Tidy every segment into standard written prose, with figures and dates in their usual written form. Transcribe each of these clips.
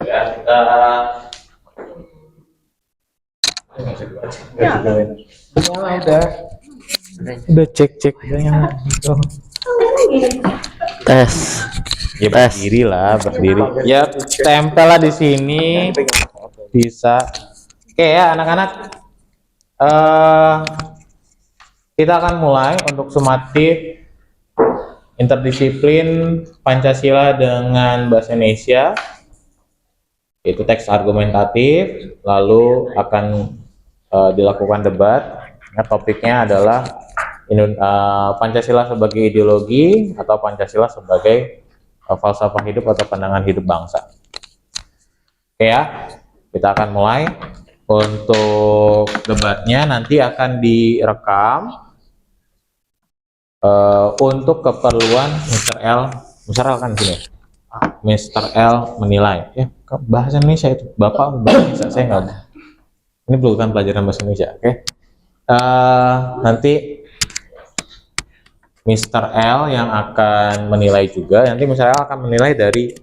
Ya, kita Ya. Udah cek yang tes. ya berdiri lah, berdiri. Ya tempel lah di sini. Bisa. Oke ya anak-anak. Kita akan mulai untuk sumatif interdisiplin Pancasila dengan bahasa Indonesia. Itu teks argumentatif, lalu akan dilakukan debat. Nah, topiknya adalah Pancasila sebagai ideologi atau Pancasila sebagai falsafah hidup atau pandangan hidup bangsa. Oke ya, kita akan mulai. Untuk debatnya nanti akan direkam untuk keperluan Mr. L kan di sini. Mr. L menilai. Ya, bahasa Indonesia itu. Bapak bahasa Indonesia, saya nggak. Ini bukan pelajaran bahasa Indonesia, oke? Nanti Mr. L yang akan menilai juga. Nanti Mr. L akan menilai dari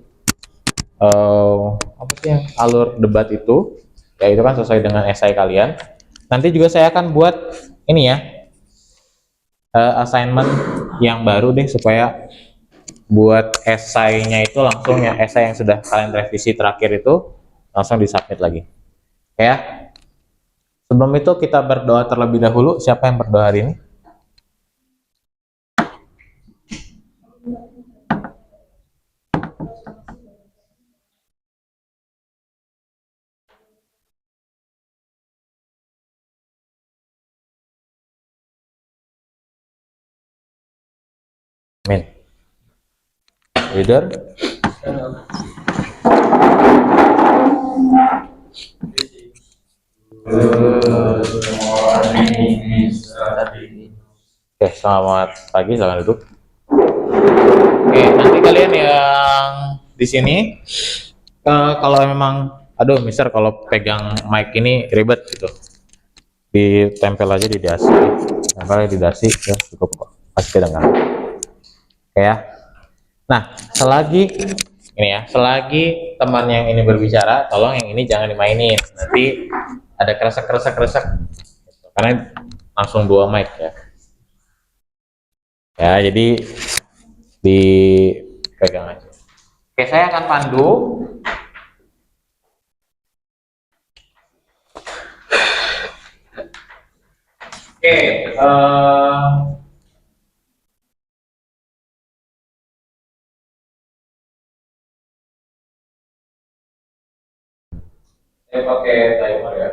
apa sih yang alur debat itu. Ya itu kan sesuai dengan esai kalian. Nanti juga saya akan buat ini ya, assignment yang baru deh supaya buat esainya itu langsung ya, esai yang sudah kalian revisi terakhir itu langsung disubmit lagi. Ya. Sebelum itu kita berdoa terlebih dahulu. Siapa yang berdoa hari ini? Amin. Leader. Oke, selamat pagi, silakan duduk. Oke, nanti kalian yang di sini kalau memang, aduh, Mister, kalau pegang mic ini ribet gitu, ditempel aja di dasi, tempel di dasi, ya cukup kok, pasti kedengaran. Oke ya. Nah, selagi teman yang ini berbicara, tolong yang ini jangan dimainin. Nanti ada kresek, karena langsung dua mic ya. Ya, jadi dipegang aja. Oke, saya akan pandu. Oke, saya pakai timer ya.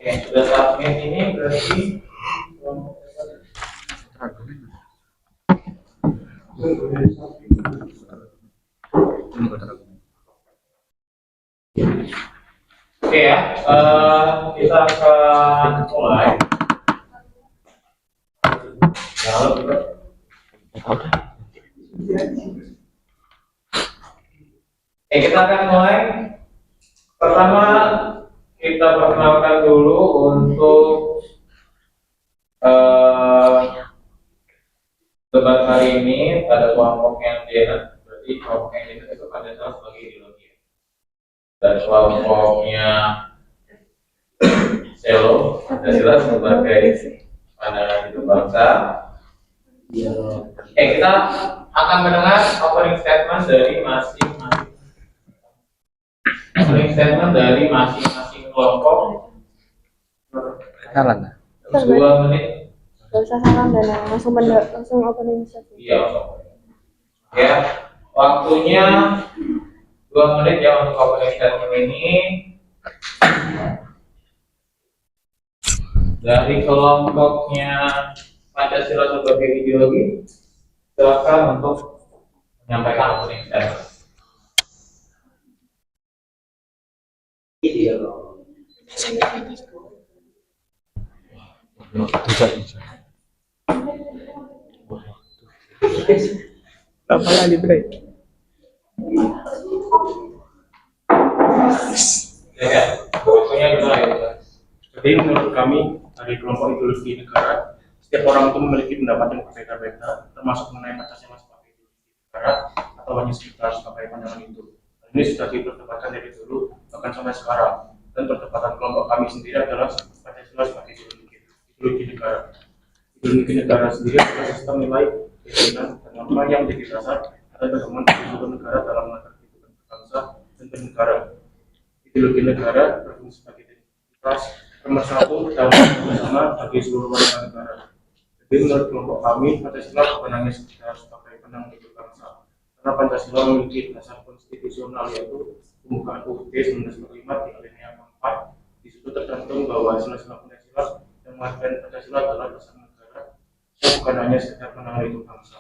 Oke, sudah submit ini berarti oke ya, kita akan mulai. Oke, kita akan mulai. Pertama, kita perkenalkan dulu untuk debat hari ini pada kelompok yang dia, berarti kelompok yang dia itu Pancasila sebagai ideologi. Dan kelompoknya Selo, Pancasila sebagai pandangan hidup bangsa. Kita akan mendengar opening statement dari masing-masing kelompok. Salah. 2 menit. Gak usah salam dan langsung opening statement. Iya. Ya, waktunya 2 menit ya untuk opening statement ini. Dari kelompoknya Pancasila sebagai ideologi, silakan untuk menyampaikan opening statement. Apa lagi, Bre? Ya, waktunya gimana ya? Jadi menurut kami dari kelompok ideologi negara, setiap orang itu memiliki pendapat yang berbeda-beda, termasuk mengenai Pancasila sebagai ideologi negara atau hanya sekitar sebagai pandangan itu. Ini sudah diperdebatkan dari dulu bahkan sampai sekarang. Dan perdebatan kelompok kami sendiri adalah Pancasila sebagai ideologi negara. Ideologi negara sendiri adalah sistem nilai, keyakinan, dan norma yang menjadi dasar atau pedoman seluruh negara dalam mengatur kehidupan berbangsa dan bernegara. Ideologi negara berfungsi sebagai identitas pemersatu dan bersama bagi seluruh warga negara. Jadi menurut kelompok kami, Pancasila bukan hanya sekedar sebagai penang hidup bangsa, karena Pancasila memiliki dasar konstitusional yaitu pembukaan UUD 1945 di alinea 4. Di situ tercantum bahwa sila-sila Pancasila yang mengatakan Pancasila adalah dasar negara yang bukan hanya sekedar penang hidup bangsa,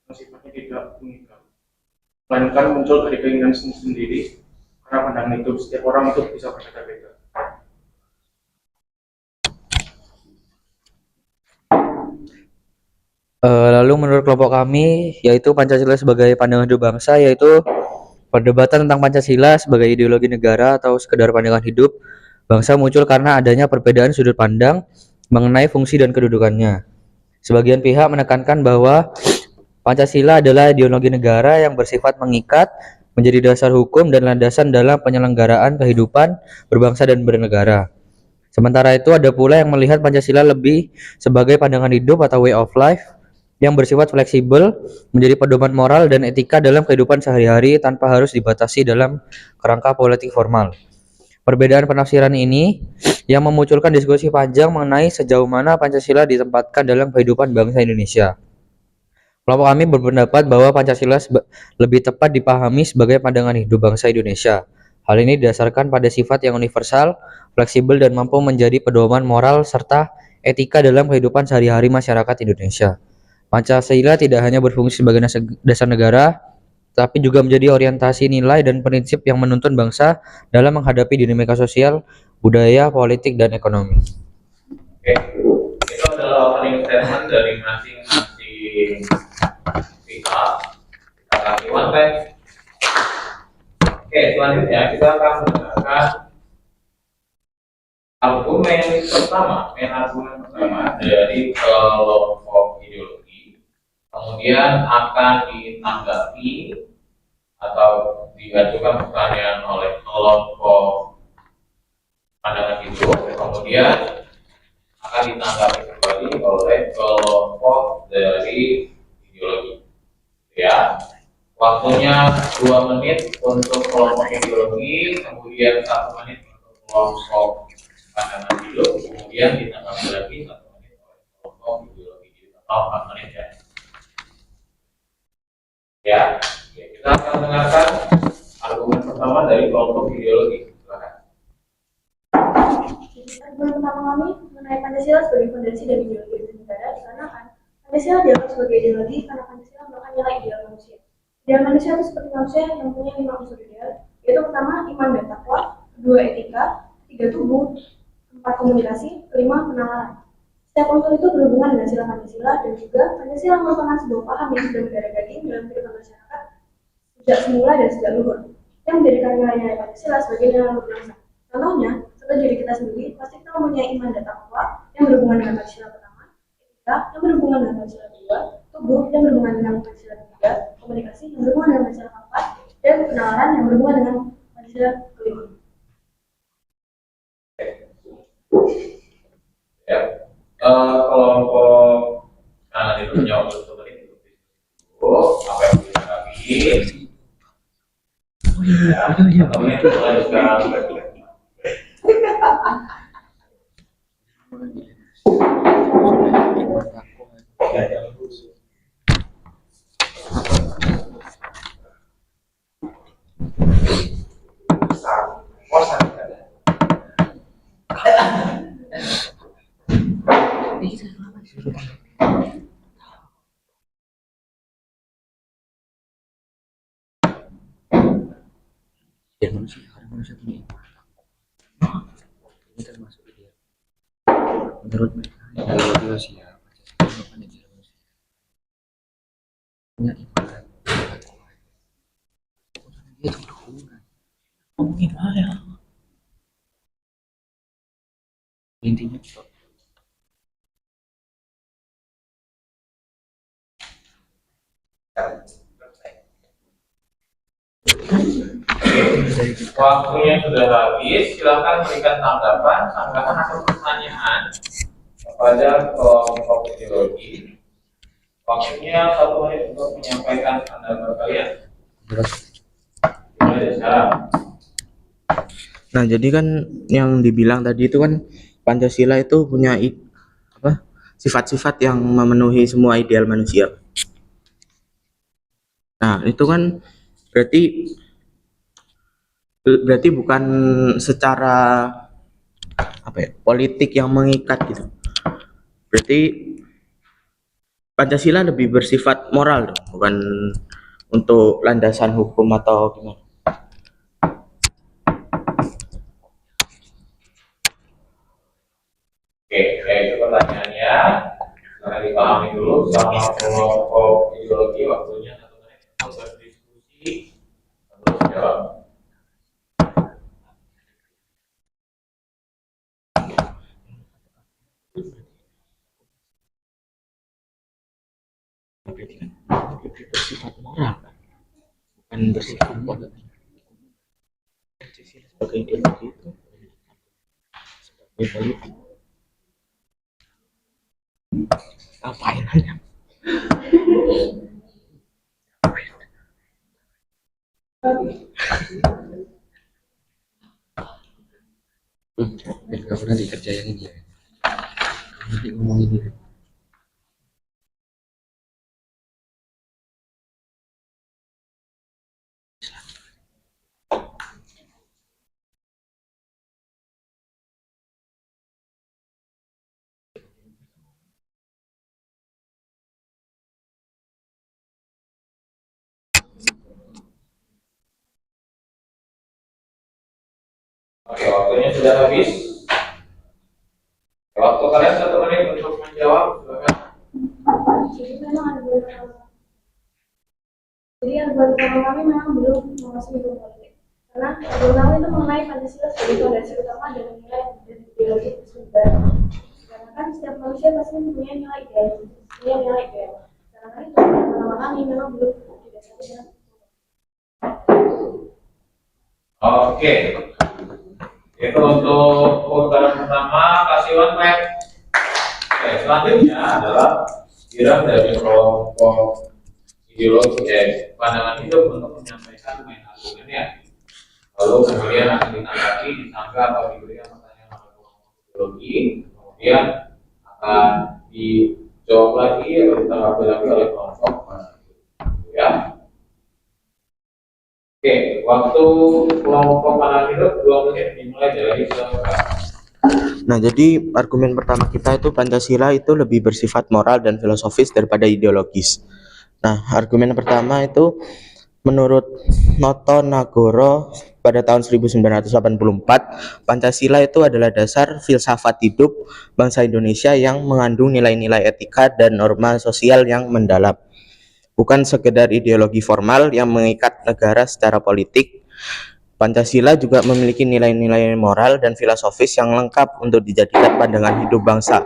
yang sifatnya tidak mengikat, melainkan muncul dari keinginan sendiri. Karena pandangan itu setiap orang itu bisa berbeda-beda. Lalu menurut kelompok kami, yaitu Pancasila sebagai pandangan hidup bangsa, yaitu perdebatan tentang Pancasila sebagai ideologi negara atau sekedar pandangan hidup bangsa muncul karena adanya perbedaan sudut pandang mengenai fungsi dan kedudukannya. Sebagian pihak menekankan bahwa Pancasila adalah ideologi negara yang bersifat mengikat, menjadi dasar hukum dan landasan dalam penyelenggaraan kehidupan berbangsa dan bernegara. Sementara itu ada pula yang melihat Pancasila lebih sebagai pandangan hidup atau way of life yang bersifat fleksibel, menjadi pedoman moral dan etika dalam kehidupan sehari-hari tanpa harus dibatasi dalam kerangka politik formal. Perbedaan penafsiran ini yang memunculkan diskusi panjang mengenai sejauh mana Pancasila ditempatkan dalam kehidupan bangsa Indonesia. Kelompok kami berpendapat bahwa Pancasila lebih tepat dipahami sebagai pandangan hidup bangsa Indonesia. Hal ini didasarkan pada sifat yang universal, fleksibel dan mampu menjadi pedoman moral serta etika dalam kehidupan sehari-hari masyarakat Indonesia. Pancasila tidak hanya berfungsi sebagai dasar negara, tapi juga menjadi orientasi nilai dan prinsip yang menuntun bangsa dalam menghadapi dinamika sosial, budaya, politik, dan ekonomi. Oke, itu adalah opening statement dari masing-masing pihak. Kita kasih one time. Oke, selanjutnya kita akan mendengarkan argumen pertama dari kelompok ideologi. Kemudian akan ditanggapi atau diajukan pertanyaan oleh kelompok pandangan hidup. Kemudian akan ditanggapi kembali oleh kelompok dari ideologi. Ya, waktunya 2 menit untuk kelompok ideologi, kemudian 1 menit untuk kelompok pandangan hidup, kemudian ditanggapi lagi 1 menit oleh kelompok ideologi. Atau 4 menit ya. Ya, kita akan mendengarkan argumen pertama dari kelompok ideologi. Argumen pertama kami mengenai Pancasila sebagai fondasi dari ideologi negara dikarenakan Pancasila dianggap sebagai ideologi karena Pancasila merupakan nilai ideal manusia. Ideal manusia itu seperti manusia yang punya 5 unsur ideal, yaitu pertama iman dan takwa, kedua etika, 3 tubuh, 4 komunikasi, 5 penalaran. Setiap unsur itu berhubungan dengan sila Pancasila dan juga Pancasila merupakan sebuah paham yang sudah mendarah daging dalam kehidupan masyarakat sejak semula dan sejak luhur, yang menjadikan nilai-nilai Pancasila sebagai nilai luhur bangsa. Contohnya, seperti diri kita sendiri, pasti kita mempunyai iman dan takwa yang berhubungan dengan Pancasila pertama, etika yang berhubungan dengan Pancasila kedua, tubuh yang berhubungan dengan Pancasila ketiga, komunikasi yang berhubungan dengan Pancasila keempat, dan penalaran yang berhubungan dengan Pancasila kelima. Ya, kelompok kanan itu menjawab seperti itu. Apa Ya, atau menit mulai sekarang. Ya manusia, karena manusia punya iman. Ini termasuk ideal. Menurut mereka, ideologi Rusia merupakan ideal manusia punya iman. Dia itu berhubungan. Ngomongin apa ya? Intinya Waktunya sudah habis, silakan berikan tanggapan atau pertanyaan kepada kelompok ideologi. Waktunya 1 menit untuk menyampaikan pandangan kalian. Mulai dari sekarang. Nah, jadi kan yang dibilang tadi itu kan Pancasila itu punya sifat-sifat yang memenuhi semua ideal manusia. Nah, itu kan berarti bukan secara politik yang mengikat gitu. Berarti Pancasila lebih bersifat moral dong, bukan untuk landasan hukum atau gimana. Oke, itu pertanyaannya. Silakan dipahami dulu sama kelompok ideologi. Waktunya 1 menit untuk berdiskusi. Terus jawab. Bersifat moral, bukan bersifat politik. Pancasila sebagai ideologi itu sebagai politik. Ngapain aja? dan kamu nanti kerjain ya. Nanti ngomongin ini. Oke, waktunya sudah habis. Waktu kalian 1 menit untuk menjawab. Silakan. Jadi memang ada beberapa. Jadi argumen utama kami memang belum menguasai hukum politik. Karena argumen itu mengenai Pancasila sebagai fondasi utama dan nilai dan ideologi negara. Karena kan setiap manusia pasti mempunyai nilai ideal, punya nilai ideal. Karena kan itu argumen kami memang belum didasari dengan. Oke. Itu untuk putaran pertama. Kasih one clap. Oke, selanjutnya adalah giliran dari kelompok ideologi pandangan hidup untuk menyampaikan main argumennya. Lalu kemudian akan ditanggapi, disanggah atau diberikan pertanyaan oleh kelompok ideologi. Kemudian akan dijawab lagi atau ditanggapi lagi oleh kelompok ya. Oke, waktu kelompok pandangan hidup 2 menit dimulai dari sekarang. Nah, jadi argumen pertama kita itu Pancasila itu lebih bersifat moral dan filosofis daripada ideologis. Nah, argumen pertama itu menurut Noto Nagoro pada tahun 1984, Pancasila itu adalah dasar filsafat hidup bangsa Indonesia yang mengandung nilai-nilai etika dan norma sosial yang mendalam. Bukan sekedar ideologi formal yang mengikat negara secara politik. Pancasila juga memiliki nilai-nilai moral dan filosofis yang lengkap untuk dijadikan pandangan hidup bangsa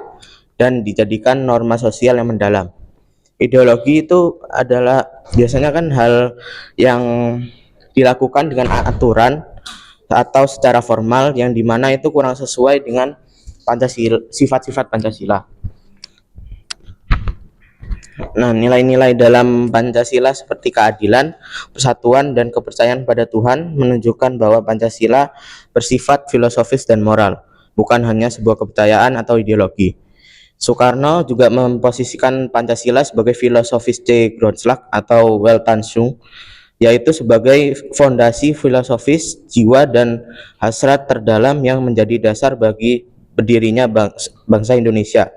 dan dijadikan norma sosial yang mendalam. Ideologi itu adalah biasanya kan hal yang dilakukan dengan aturan atau secara formal yang dimana itu kurang sesuai dengan Pancasila, sifat-sifat Pancasila. Nah, nilai-nilai dalam Pancasila seperti keadilan, persatuan, dan kepercayaan pada Tuhan menunjukkan bahwa Pancasila bersifat filosofis dan moral, bukan hanya sebuah kepercayaan atau ideologi. Soekarno juga memposisikan Pancasila sebagai filosofis C. Grundslag atau Weltanschauung, yaitu sebagai fondasi filosofis jiwa dan hasrat terdalam yang menjadi dasar bagi berdirinya bangsa Indonesia,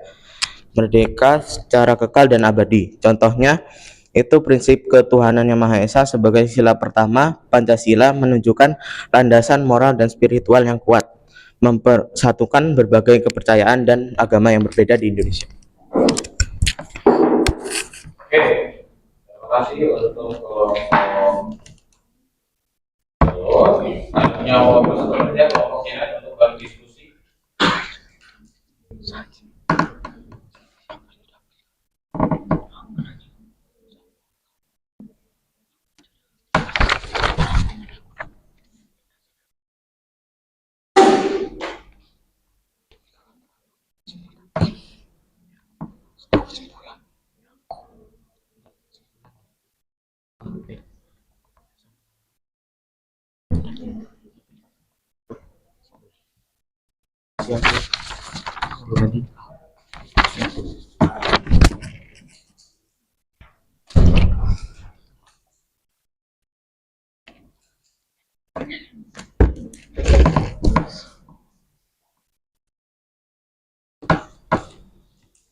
merdeka secara kekal dan abadi. Contohnya itu prinsip ketuhanan yang Maha Esa sebagai sila pertama. Pancasila menunjukkan landasan moral dan spiritual yang kuat, mempersatukan berbagai kepercayaan dan agama yang berbeda di Indonesia. Oke, terima kasih untuk kelompok punya waktu sebenarnya kelompoknya untuk berdiskusi.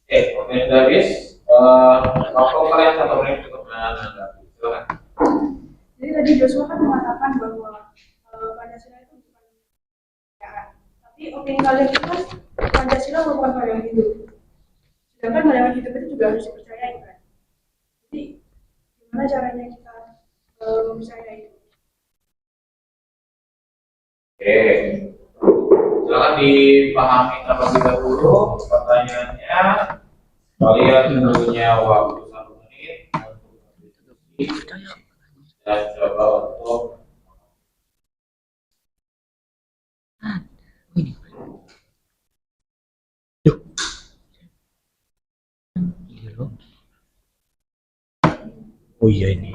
Oke, waktunya sudah habis. Waktu kalian 1 menit cukup menanggapi. Silakan. Jadi tadi Joshua kan mengatakan bahwa Pancasila itu bukan kepercayaan. Tapi opini kalian itu kan Pancasila merupakan pandangan hidup. Sedangkan pandangan hidup itu juga harus dipercayai kan. Jadi gimana caranya kita mempercayai itu? Oke, silakan dipahami terlebih dahulu pertanyaannya. Kalian punya waktu 1 menit untuk berdiskusi dan coba untuk Oh iya ini.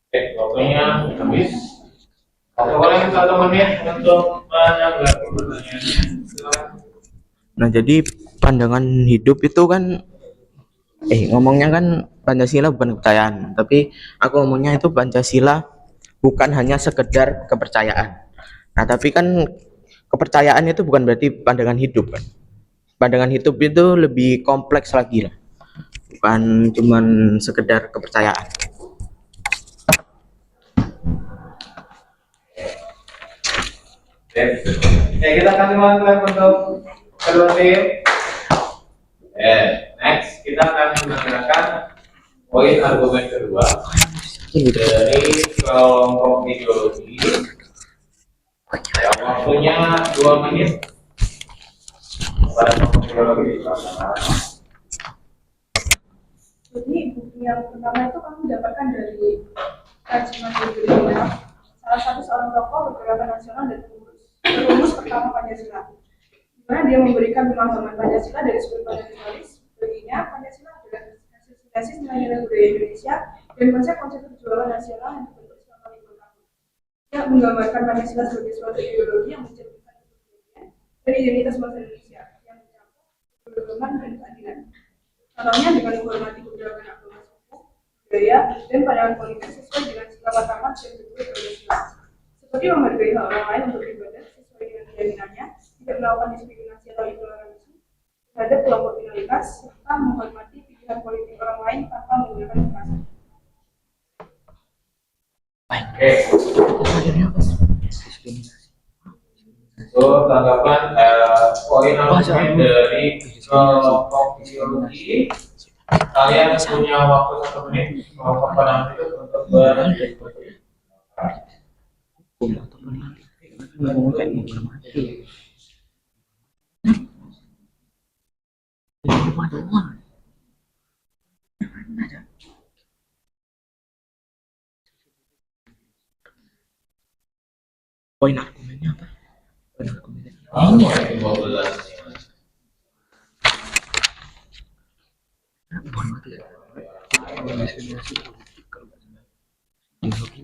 Oke, waktunya habis. Waktu kalian 1 menit untuk menanggapi pertanyaannya. Silakan. Nah, jadi pandangan hidup itu kan ngomongnya kan Pancasila bukan kepercayaan, tapi aku ngomongnya itu Pancasila bukan hanya sekedar kepercayaan. Nah, tapi kan kepercayaan itu bukan berarti pandangan hidup kan. Pandangan hidup itu lebih kompleks lagi lah. Bukan cuman sekedar kepercayaan. Kita kasih waktu untuk kedua tim. Next kita akan menggunakan poin argumen kedua dari kelompok ideologi. Waktunya 2 menit. Pada kelompok ideologi dilaksanakan. Jadi bukti yang pertama itu kami dapatkan dari kajian Wikipedia, salah satu seorang tokoh bergerakan nasional dan perumus pertama Pancasila, di mana dia memberikan pemahaman Pancasila dari sudut pandang nasionalis. Baginya Pancasila adalah hasil sintesis nilai-nilai budaya Indonesia dan konsep-konsep perjuangan nasional yang terbentuk selama 5 tahun. Dia menggambarkan Pancasila sebagai suatu ideologi yang mencerminkan kepribadian dan identitas bangsa Indonesia yang mencakup keberagaman dan keadilan. Contohnya dengan menghormati keberagaman agama, suku, budaya, dan pandangan politik sesuai dengan sikap tamat dan bentuk Pancasila. Seperti menghargai hak orang lain untuk beribadah sesuai dengan keyakinannya, tidak melakukan diskriminasi atau intoleransi, terhadap kelompok minoritas serta menghormati pilihan politik orang lain tanpa menggunakan kekerasan. So, tanggapan poin argumen dari kelompok ideologi. Kalian punya waktu 1 menit kelompok pandangan itu untuk berdiskusi. Poin argumennya apa? Kamu yang 12.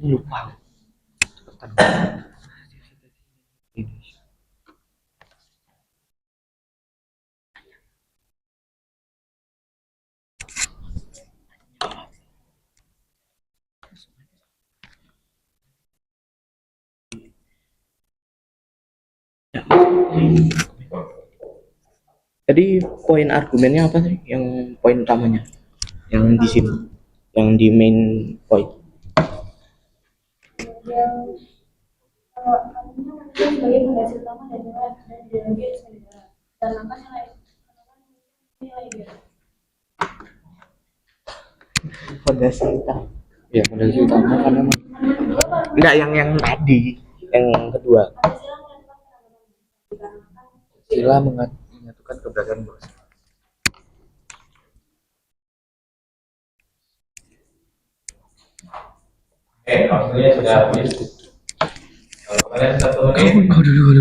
Lupa. Tadi poin argumennya apa sih? Yang poin utamanya? Yang di sini, yang di main point. Yang artinya manusia sebagai fondasi utama dan nilai dan ideologi Indonesia negara dan langkah nilai dia. Fondasi utama. Ya, fondasi utama karena Enggak, yang tadi, yang kedua. Pancasila menyatukan menyatukan keberadaan bangsa. Waktunya sudah habis. Kalau kalian 1 menit,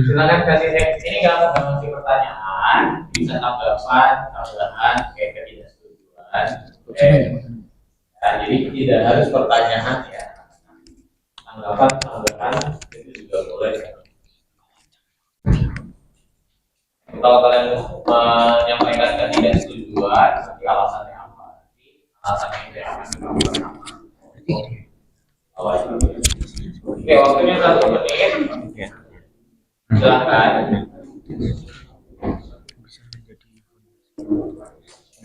silakan kasih ini nggak ngasih pertanyaan, bisa tambahan, kayak ketidaksetujuan. Nah, jadi tidak harus pertanyaan ya. Tanggapan itu juga boleh. Kalau kalian menyampaikan ketidaksetujuan, nanti alasannya apa? Alasannya itu yang akan kita Oke, waktunya 1 menit. Silakan.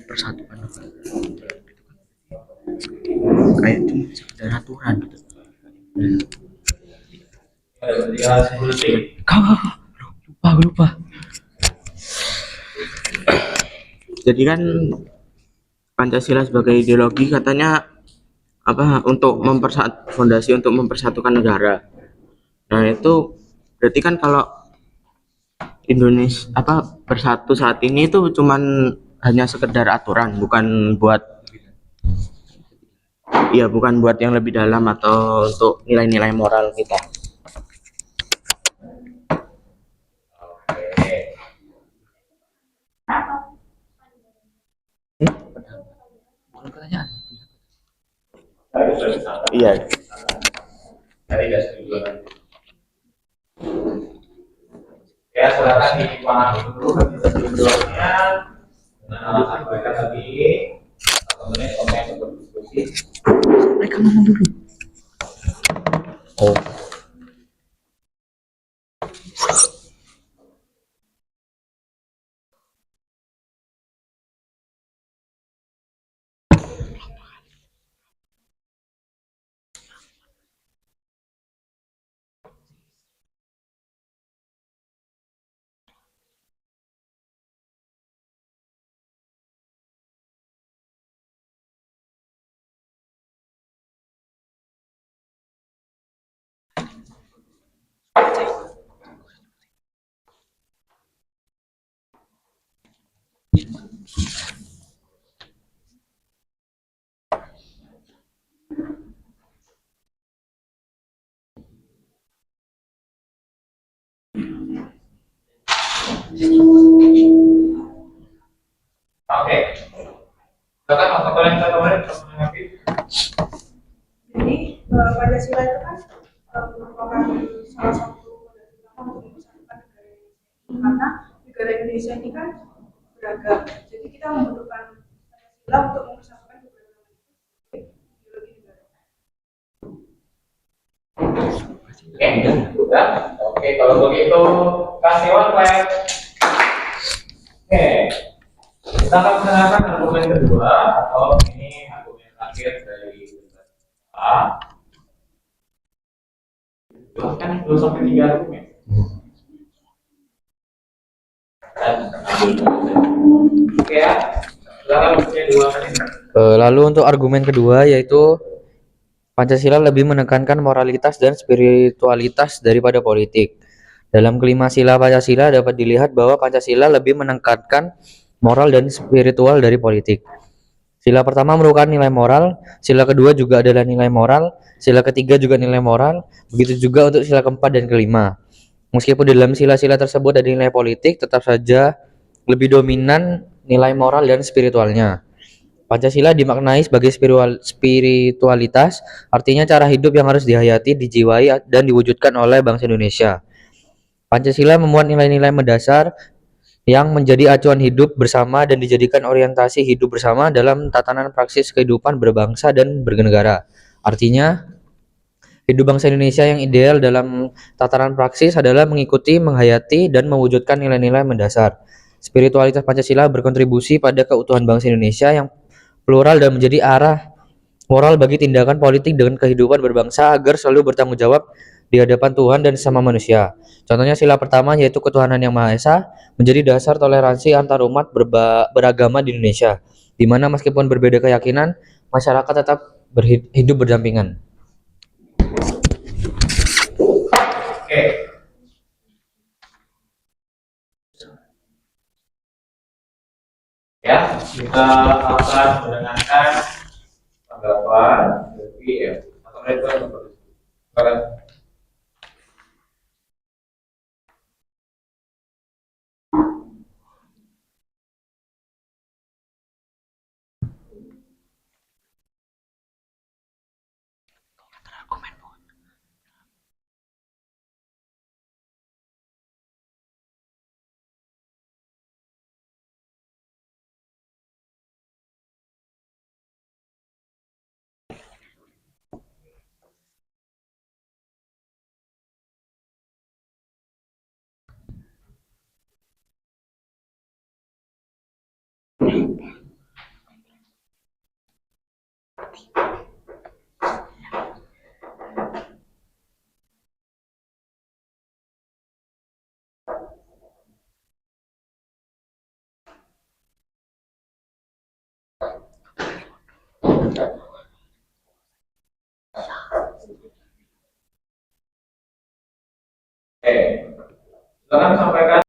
Persatuan kayak cuma sekedar aturan gitu. Tinggal 10 detik. Lupa. Jadi kan Pancasila sebagai ideologi katanya apa, untuk fondasi untuk mempersatukan negara. Nah, itu berarti kan kalau Indonesia bersatu saat ini itu cuman hanya sekedar aturan, bukan buat yang lebih dalam atau untuk nilai-nilai moral kita. Bukan pertanyaan. Iya. Ketidaksetujuan. Ya, silakan dipahami dulu ketidaksetujuannya dengan alasan mereka tadi. 1 menit untuk berdiskusi. Mereka ngomong dulu. Oh. Oke. Silakan waktu kalian 1 menit untuk menanggapi. Jadi Pancasila itu kan merupakan salah satu fondasi utama untuk mempersatukan negara Indonesia ini, karena negara Indonesia ini kan beragam. Jadi kita membutuhkan Pancasila untuk mempersatukan keberagaman ideologi negara. Oke, sudah. Oke, kalau begitu kasih one clap. Oke, Kita akan mendengarkan argumen kedua atau ini argumen terakhir dari A. Kan 2 sampai 3 argumen. Oke ya. Silakan punya 2 menit. Lalu untuk argumen kedua yaitu Pancasila lebih menekankan moralitas dan spiritualitas daripada politik. Dalam kelima sila Pancasila dapat dilihat bahwa Pancasila lebih menekankan moral dan spiritual dari politik. Sila pertama merupakan nilai moral, sila kedua juga adalah nilai moral, sila ketiga juga nilai moral, begitu juga untuk sila keempat dan kelima. Meskipun dalam sila-sila tersebut ada nilai politik, tetap saja lebih dominan nilai moral dan spiritualnya. Pancasila dimaknai sebagai spiritualitas, artinya cara hidup yang harus dihayati, dijiwai, dan diwujudkan oleh bangsa Indonesia. Pancasila memuat nilai-nilai mendasar yang menjadi acuan hidup bersama dan dijadikan orientasi hidup bersama dalam tatanan praksis kehidupan berbangsa dan bernegara. Artinya, hidup bangsa Indonesia yang ideal dalam tatanan praksis adalah mengikuti, menghayati, dan mewujudkan nilai-nilai mendasar. Spiritualitas Pancasila berkontribusi pada keutuhan bangsa Indonesia yang plural dan menjadi arah moral bagi tindakan politik dan kehidupan berbangsa agar selalu bertanggung jawab di hadapan Tuhan dan sesama manusia. Contohnya sila pertama yaitu ketuhanan yang Maha Esa menjadi dasar toleransi antar umat beragama di Indonesia, di mana meskipun berbeda keyakinan, masyarakat tetap hidup berdampingan. Oke. Ya, kita akan mendengarkan tanggapan dari ya. Atau mereka silakan. Oke. Silakan sampaikan